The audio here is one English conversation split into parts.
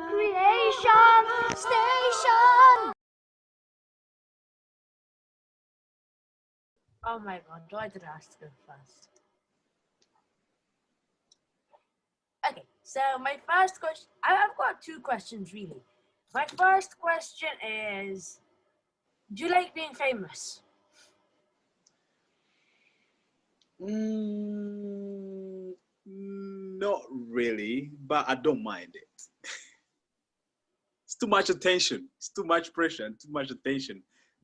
Creation Station! Oh my god, why did I ask to go first? Okay, so my first question, I've got two questions really. My first question is, do you like being famous? Not really, but I don't mind it. It's too much attention. It's too much pressure and too much attention.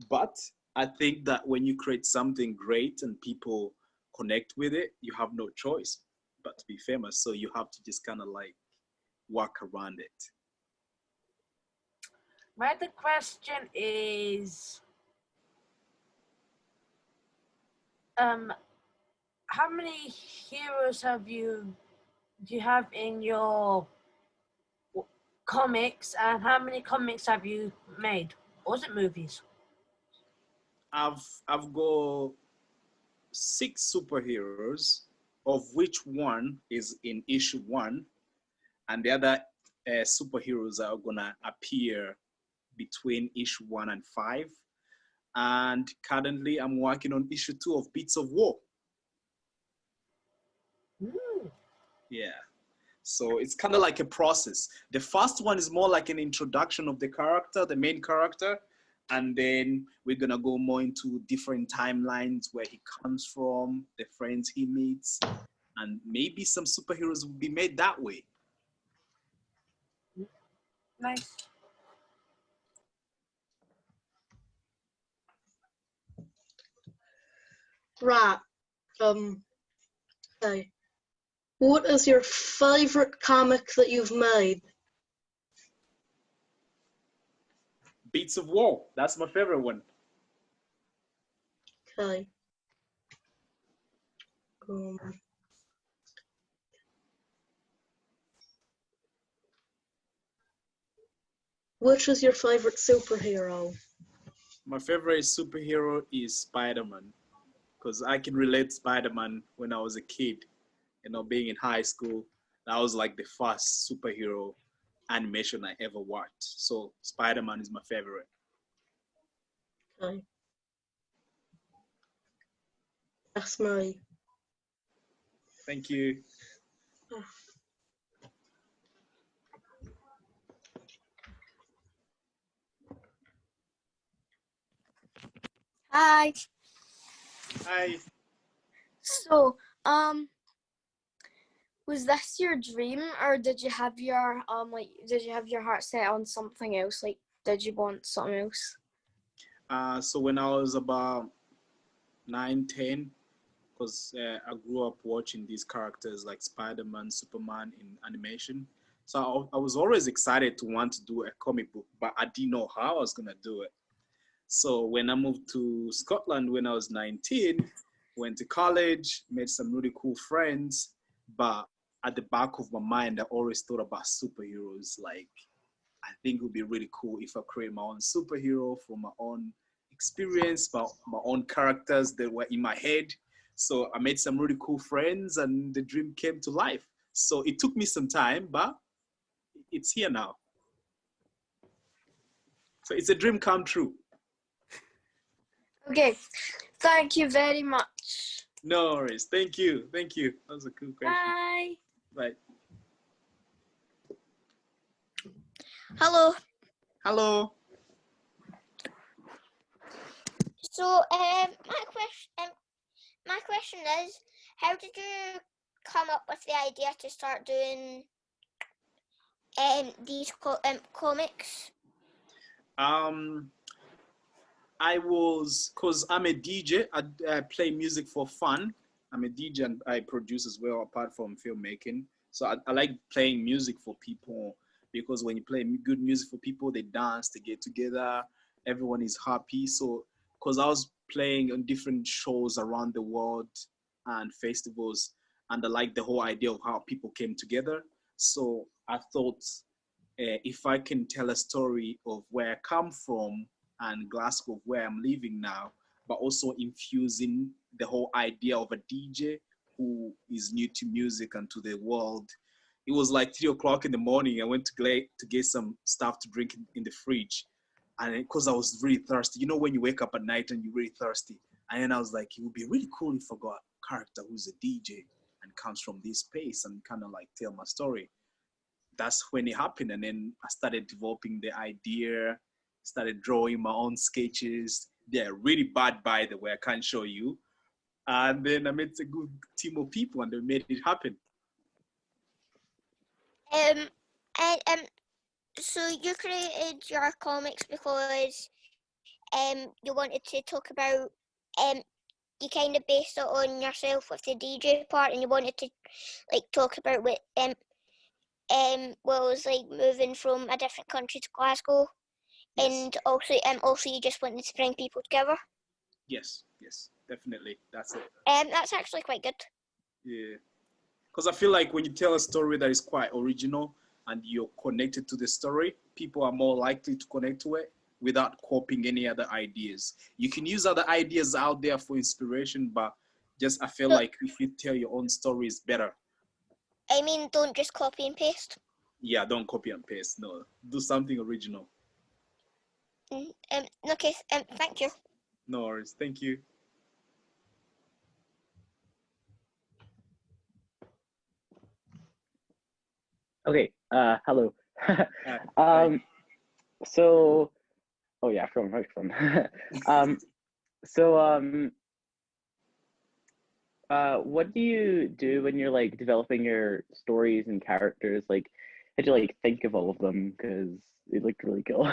But I think that when you create something great and people connect with it, you have no choice but to be famous. So you have to just kind of like work around it. My other question is, how many heroes do you have in your comics, and how many comics have you made? Or was it movies? I've got 6 superheroes, of which one is in issue 1, and the other superheroes are gonna appear between issue 1 and 5. And currently, I'm working on issue 2 of Beats of War. Ooh. Yeah. So it's kind of like a process. The first one is more like an introduction of the character, the main character. And then we're going to go more into different timelines, where he comes from, the friends he meets, and maybe some superheroes will be made that way. Nice. Right. Okay. What is your favorite comic that you've made? Beats of War. That's my favorite one. Okay. Which is your favorite superhero? My favorite superhero is Spider-Man, because I can relate Spider-Man when I was a kid, being in high school. That was like the first superhero animation I ever watched. So Spider-Man is my favorite. Okay. That's me. Thank you. Hi. Hi. So, was this your dream, or did you have your did you have your heart set on something else? Like, did you want something else? So when I was about 9, 10, because I grew up watching these characters like Spider-Man, Superman in animation. So I was always excited to want to do a comic book, but I didn't know how I was gonna do it. So when I moved to Scotland when I was 19, went to college, made some really cool friends, but at the back of my mind, I always thought about superheroes. Like, I think it would be really cool if I create my own superhero from my own experience, my own characters that were in my head. So I made some really cool friends and the dream came to life. So it took me some time, but it's here now. So it's a dream come true. Okay, thank you very much. No worries. Thank you. Thank you. That was a cool question. Bye. Bye. Hello. Hello. So, my question is, how did you come up with the idea to start doing these comics? Cause I'm a DJ. I play music for fun. I'm a DJ and I produce as well, apart from filmmaking. So I like playing music for people, because when you play good music for people, they dance, they get together, everyone is happy. So, cause I was playing on different shows around the world and festivals, and I like the whole idea of how people came together. So I thought, if I can tell a story of where I come from and Glasgow, where I'm living now, but also infusing the whole idea of a DJ who is new to music and to the world, it was like 3 o'clock in the morning. I went to get some stuff to drink in the fridge. And because I was really thirsty, you know, when you wake up at night and you're really thirsty. And then I was like, it would be really cool if I got a character who's a DJ and comes from this space and kind of like tell my story. That's when it happened. And then I started developing the idea, started drawing my own sketches. They're really bad, by the way. I can't show you. And then I met a good team of people and they made it happen. And so you created your comics because you wanted to talk about you kind of based it on yourself with the DJ part, and you wanted to like talk about what it was like moving from a different country to Glasgow, Yes. and also you just wanted to bring people together. Yes, definitely. That's it. That's actually quite good. Yeah. Because I feel like when you tell a story that is quite original and you're connected to the story, people are more likely to connect to it without copying any other ideas. You can use other ideas out there for inspiration, but just I feel like if you tell your own story is better. I mean, don't just copy and paste. Yeah, don't copy and paste. No, do something original. Okay, thank you. No worries. Thank you. Okay, hello. Hi. So, oh yeah, from microphone. So, what do you do when you're like developing your stories and characters? Like, how do you like think of all of them? Because they look really cool.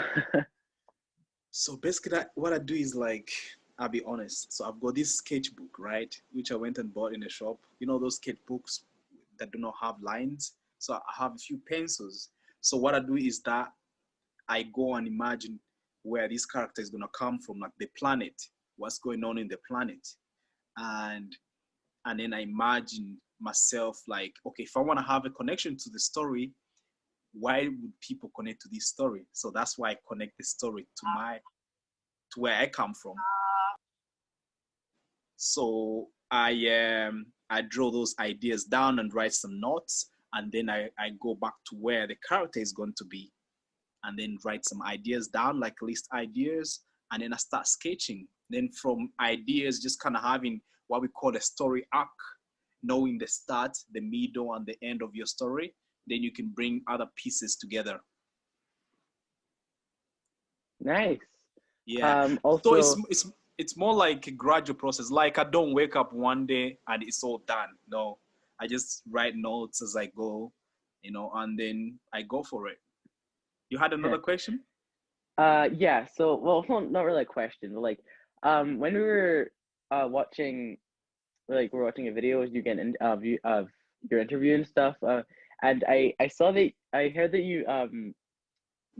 So basically, what I do is like, I'll be honest. So I've got this sketchbook, right, which I went and bought in a shop. You know those sketchbooks that do not have lines. So I have a few pencils. So what I do is that I go and imagine where this character is gonna come from, like the planet, what's going on in the planet, and then I imagine myself like, okay, if I want to have a connection to the story, why would people connect to this story? So that's why I connect the story to where I come from. So I draw those ideas down and write some notes, and then I go back to where the character is going to be, and then write some ideas down, like list ideas, and then I start sketching. Then from ideas, just kind of having what we call a story arc, knowing the start, the middle, and the end of your story, then you can bring other pieces together. Nice. Yeah. Also, So it's more like a gradual process. Like I don't wake up one day and it's all done. No, I just write notes as I go, you know, and then I go for it. You had another question? yeah. So, well, not really a question, but like, when we were watching, like, we're watching a video of you getting of your interview and stuff, and I saw that I heard that you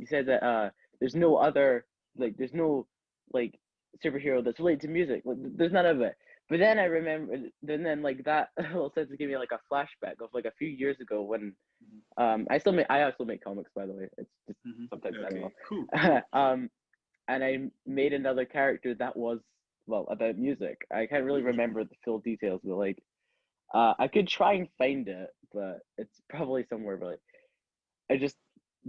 said that there's no other like there's no like superhero that's related to music. Like, there's none of it. But then I remember, then like that little sense gave me like a flashback of like a few years ago when I also make comics, by the way. It's just sometimes I don't know. Cool. And I made another character that was, well, about music. I can't really remember the full details, but like I could try and find it, but it's probably somewhere. But like, I just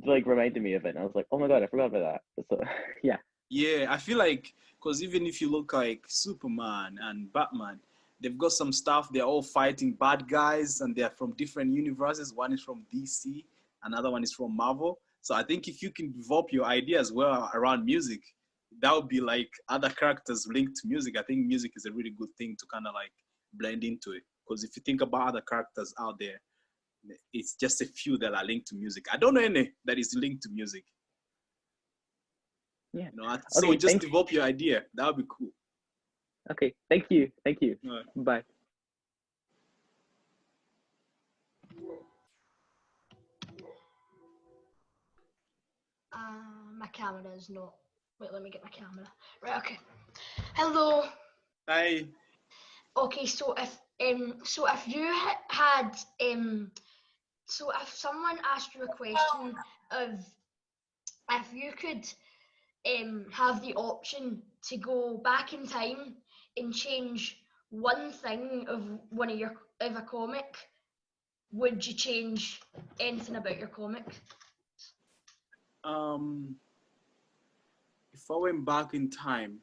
like reminded me of it, and I was like, oh my god, I forgot about that. So yeah. Yeah, I feel like, because even if you look like Superman and Batman, they've got some stuff, they're all fighting bad guys and they're from different universes. One is from DC, another one is from Marvel. So I think if you can develop your idea as well around music, that would be like other characters linked to music. I think music is a really good thing to kind of like blend into it. Because if you think about other characters out there, it's just a few that are linked to music. I don't know any that is linked to music. Yeah. You know, so Okay, just develop your idea. That would be cool. Okay, thank you. All right. Bye. My camera is not. Wait, let me get my camera. Right, okay. Hello. Hi. Okay, so if you had so if someone asked you a question of if you could have the option to go back in time and change one thing of a comic, would you change anything about your comic? If I went back in time,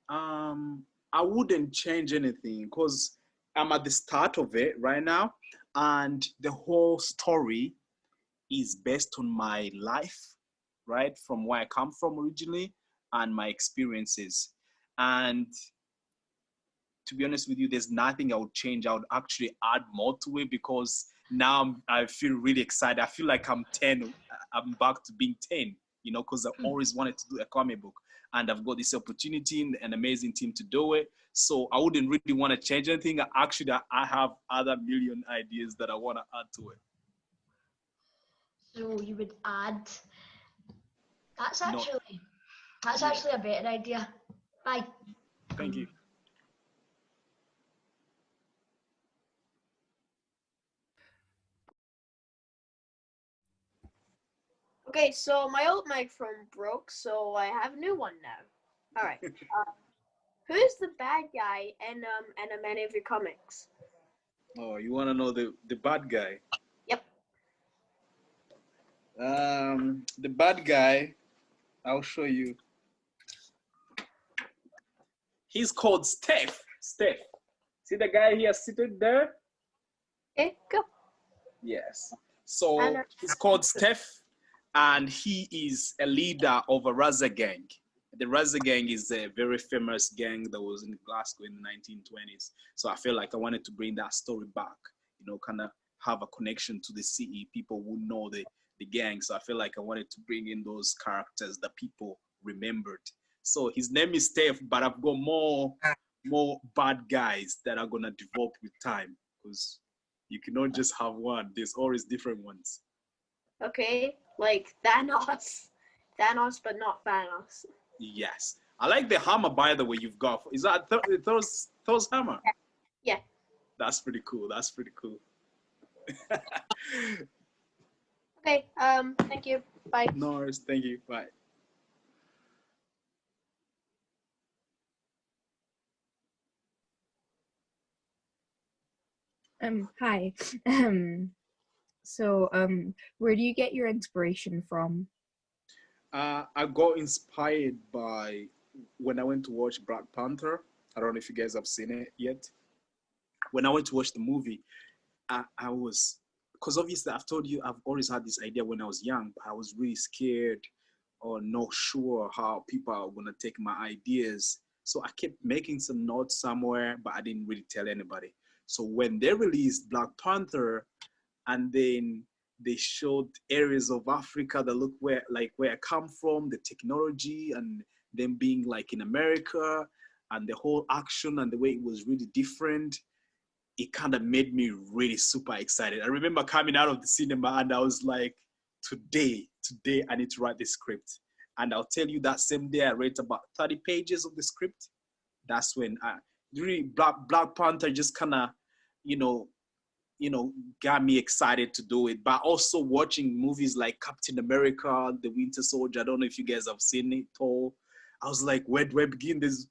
I wouldn't change anything because I'm at the start of it right now, and the whole story is based on my life, right, from where I come from originally and my experiences. And to be honest with you, there's nothing I would change. I would actually add more to it because now I feel really excited. I feel like I'm 10. I'm back to being 10, you know, because I always wanted to do a comic book. And I've got this opportunity and an amazing team to do it. So I wouldn't really want to change anything. Actually, I have other million ideas that I want to add to it. So you would add. That's No. actually a better idea. Bye. Thank you. Okay, so my old microphone broke, so I have a new one now. All right. Who's the bad guy in many of your comics? Oh, you want to know the bad guy? Yep. The bad guy, I'll show you. He's called Steph. Steph. See the guy here sitting there? Okay, go. Yes. So he's called Steph, and he is a leader of a Raza gang. The Raza gang is a very famous gang that was in Glasgow in the 1920s. So I feel like I wanted to bring that story back, you know, kind of have a connection to the city, people who know the gang. So I feel like I wanted to bring in those characters that people remembered. So his name is Steph, but I've got more bad guys that are gonna develop with time because you cannot just have one. There's always different ones. Okay, like Thanos. Thanos, but not Thanos. Yes. I like the hammer, by the way, you've got. Is that Thor's hammer? Yeah. That's pretty cool. That's pretty cool. Okay, thank you. Bye. No worries. Thank you. Bye. Hi. So, where do you get your inspiration from? I got inspired by when I went to watch Black Panther. I don't know if you guys have seen it yet. When I went to watch the movie, I was, because obviously I've told you I've always had this idea when I was young, but I was really scared or not sure how people are gonna take my ideas. So I kept making some notes somewhere, but I didn't really tell anybody. So when they released Black Panther, and then they showed areas of Africa that look where I come from, the technology, and them being like in America, and the whole action and the way it was really different. It kind of made me really super excited. I remember coming out of the cinema and I was like, today I need to write this script. And I'll tell you that same day I read about 30 pages of the script. That's when I really Black Panther just kind of, you know, got me excited to do it. But also watching movies like Captain America, The Winter Soldier. I don't know if you guys have seen it all. I was like, where do I begin? There's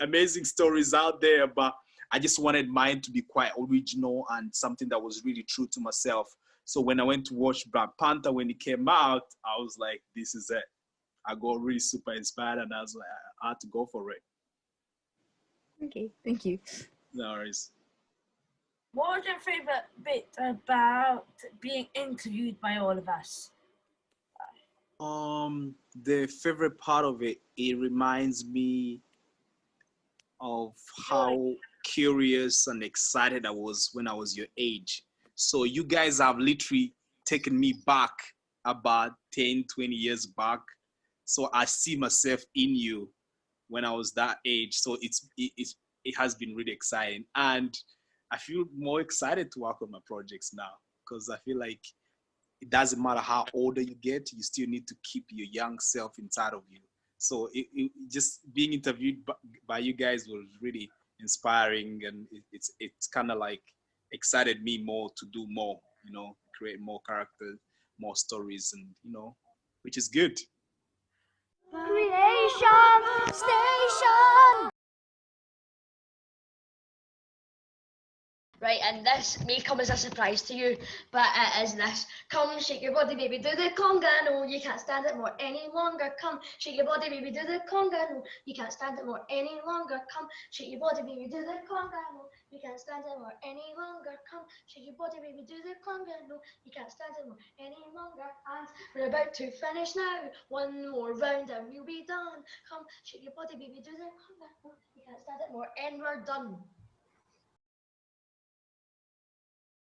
amazing stories out there, but I just wanted mine to be quite original and something that was really true to myself. So when I went to watch Black Panther when it came out, I was like, this is it. I got really super inspired and I was like, I had to go for it. Okay, thank you. No worries. What was your favorite bit about being interviewed by all of us? The favorite part of it, it reminds me of how curious and excited I was when I was your age. So you guys have literally taken me back about 10, 20 years back. So I see myself in you when I was that age. So it has been really exciting. And I feel more excited to work on my projects now because I feel like it doesn't matter how older you get, you still need to keep your young self inside of you. So just being interviewed by you guys was really inspiring, and it's kind of like excited me more to do more, create more characters, more stories, and which is good. Creation Station! right? And this may come as a surprise to you, but it is this. Come, shake your body, baby, do the conga. No, you can't stand it more any longer. Come, shake your body, baby, do the conga. No, you can't stand it more any longer. Come, shake your body, baby, do the conga. No, you can't stand it more any longer. Come, shake your body, baby, do the conga. No, you can't stand it more any longer. And we're about to finish now. One more round and we'll be done. Come, shake your body, baby, do the conga. No, you can't stand it more, and we're done.